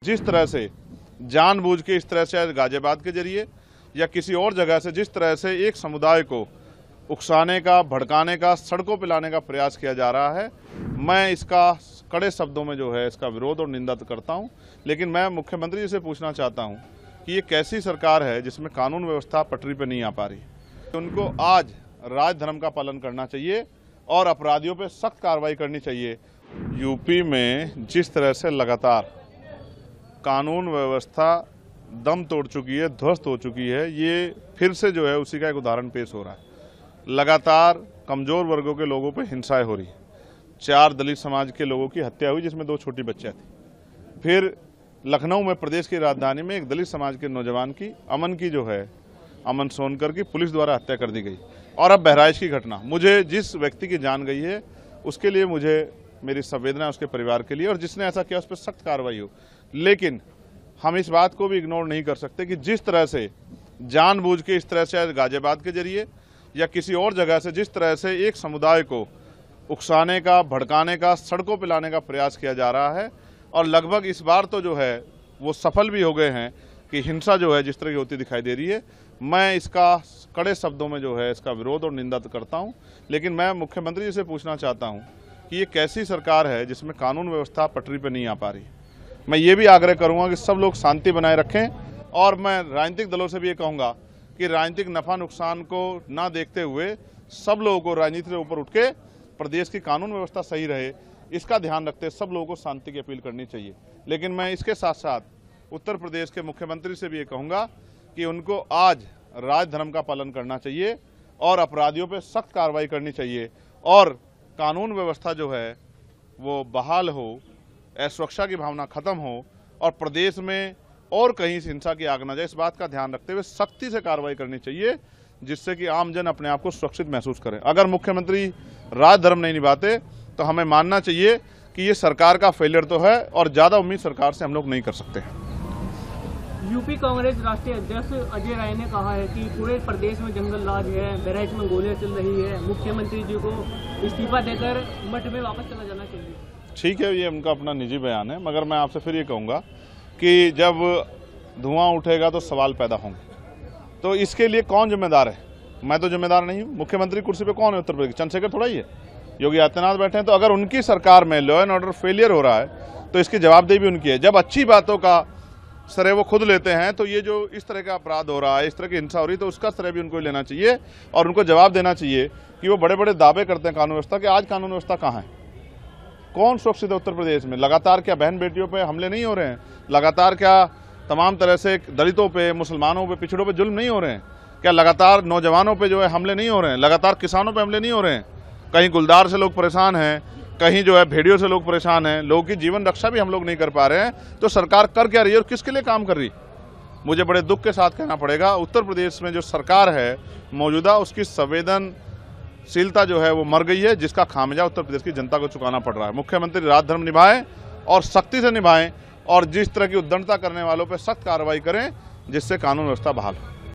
जिस तरह से जानबूझ के इस तरह से गाजियाबाद के जरिए या किसी और जगह से जिस तरह से एक समुदाय को उकसाने का, भड़काने का, सड़कों पर लाने का प्रयास किया जा रहा है, मैं इसका कड़े शब्दों में जो है इसका विरोध और निंदा करता हूं। लेकिन मैं मुख्यमंत्री जी से पूछना चाहता हूं कि ये कैसी सरकार है जिसमें कानून व्यवस्था पटरी पर नहीं आ पा रही। उनको आज राज धर्म का पालन करना चाहिए और अपराधियों पर सख्त कार्रवाई करनी चाहिए। यूपी में जिस तरह से लगातार कानून व्यवस्था दम तोड़ चुकी है, ध्वस्त हो चुकी है, ये फिर से जो है उसी का एक उदाहरण पेश हो रहा है। लगातार कमजोर वर्गों के लोगों पर हिंसाएं हो रही है। 4 दलित समाज के लोगों की हत्या हुई जिसमें 2 छोटी बच्चियां थी। फिर लखनऊ में, प्रदेश की राजधानी में, एक दलित समाज के नौजवान की, अमन सोनकर की पुलिस द्वारा हत्या कर दी गई। और अब बहराइच की घटना, मुझे जिस व्यक्ति की जान गई है उसके लिए मुझे मेरी संवेदना उसके परिवार के लिए, और जिसने ऐसा किया उस पर सख्त कार्रवाई हो। लेकिन हम इस बात को भी इग्नोर नहीं कर सकते कि जिस तरह से जानबूझ के इस तरह से गाजियाबाद के जरिए या किसी और जगह से जिस तरह से एक समुदाय को उकसाने का, भड़काने का, सड़कों पर लाने का प्रयास किया जा रहा है, और लगभग इस बार तो जो है वो सफल भी हो गए हैं कि हिंसा जो है जिस तरह की होती दिखाई दे रही है। मैं इसका कड़े शब्दों में जो है इसका विरोध और निंदा करता हूं। लेकिन मैं मुख्यमंत्री जी से पूछना चाहता हूं कि ये कैसी सरकार है जिसमें कानून व्यवस्था पटरी पर नहीं आ पा रही। मैं ये भी आग्रह करूंगा कि सब लोग शांति बनाए रखें, और मैं राजनीतिक दलों से भी ये कहूँगा कि राजनीतिक नफा नुकसान को ना देखते हुए सब लोगों को राजनीति से ऊपर उठ के प्रदेश की कानून व्यवस्था सही रहे, इसका ध्यान रखते सब लोगों को शांति की अपील करनी चाहिए। लेकिन मैं इसके साथ साथ उत्तर प्रदेश के मुख्यमंत्री से भी ये कहूँगा कि उनको आज राज धर्म का पालन करना चाहिए और अपराधियों पर सख्त कार्रवाई करनी चाहिए, और कानून व्यवस्था जो है वो बहाल हो, असुरक्षा की भावना खत्म हो, और प्रदेश में और कहीं से हिंसा की आग न जाए, इस बात का ध्यान रखते हुए सख्ती से कार्रवाई करनी चाहिए, जिससे कि आम जन अपने आप को सुरक्षित महसूस करें। अगर मुख्यमंत्री राज धर्म नहीं निभाते तो हमें मानना चाहिए कि ये सरकार का फेलियर तो है, और ज़्यादा उम्मीद सरकार से हम लोग नहीं कर सकते। यूपी कांग्रेस राष्ट्रीय अध्यक्ष अजय राय ने कहा है कि पूरे प्रदेश में जंगल राज है, बहराइच में गोलियां चल रही है, मुख्यमंत्री जी को इस्तीफा देकर मठ में वापस चला जाना चाहिए। ठीक है, ये उनका अपना निजी बयान है, मगर मैं आपसे फिर ये कहूँगा कि जब धुआं उठेगा तो सवाल पैदा होंगे। तो इसके लिए कौन जिम्मेदार है? मैं तो जिम्मेदार नहीं हूँ। मुख्यमंत्री कुर्सी पे कौन है उत्तर प्रदेश? चंद्रशेखर थोड़ा ही है, योगी आदित्यनाथ बैठे हैं। तो अगर उनकी सरकार में लॉ एंड ऑर्डर फेलियर हो रहा है तो इसकी जवाबदेही भी उनकी है। जब अच्छी बातों का श्रेय वो खुद लेते हैं, तो ये जो इस तरह का अपराध हो रहा है, इस तरह की हिंसा हो रही है, तो उसका श्रेय भी उनको लेना चाहिए, और उनको जवाब देना चाहिए कि वो बड़े बड़े दावे करते हैं कानून व्यवस्था के। आज कानून व्यवस्था कहाँ है? कौन सुरक्षित है उत्तर प्रदेश में? लगातार क्या बहन बेटियों पे हमले नहीं हो रहे हैं? लगातार क्या तमाम तरह से दलितों पे, मुसलमानों पे, पिछड़ों पे जुल्म नहीं हो रहे हैं? क्या लगातार नौजवानों पे जो है हमले नहीं हो रहे हैं? लगातार किसानों पे हमले नहीं हो रहे हैं? कहीं गुलदार से लोग परेशान हैं, कहीं जो है भेड़ियों से लोग परेशान हैं, लोगों की जीवन रक्षा भी हम लोग नहीं कर पा रहे हैं। तो सरकार कर क्या रही है और किसके लिए काम कर रही? मुझे बड़े दुख के साथ कहना पड़ेगा, उत्तर प्रदेश में जो सरकार है मौजूदा, उसकी संवेदनशीलता जो है वो मर गई है, जिसका खामियाजा उत्तर प्रदेश की जनता को चुकाना पड़ रहा है। मुख्यमंत्री राज धर्म निभाएं और सख्ती से निभाएं, और जिस तरह की उद्दंडता करने वालों पर सख्त कार्रवाई करें, जिससे कानून व्यवस्था बहाल हो।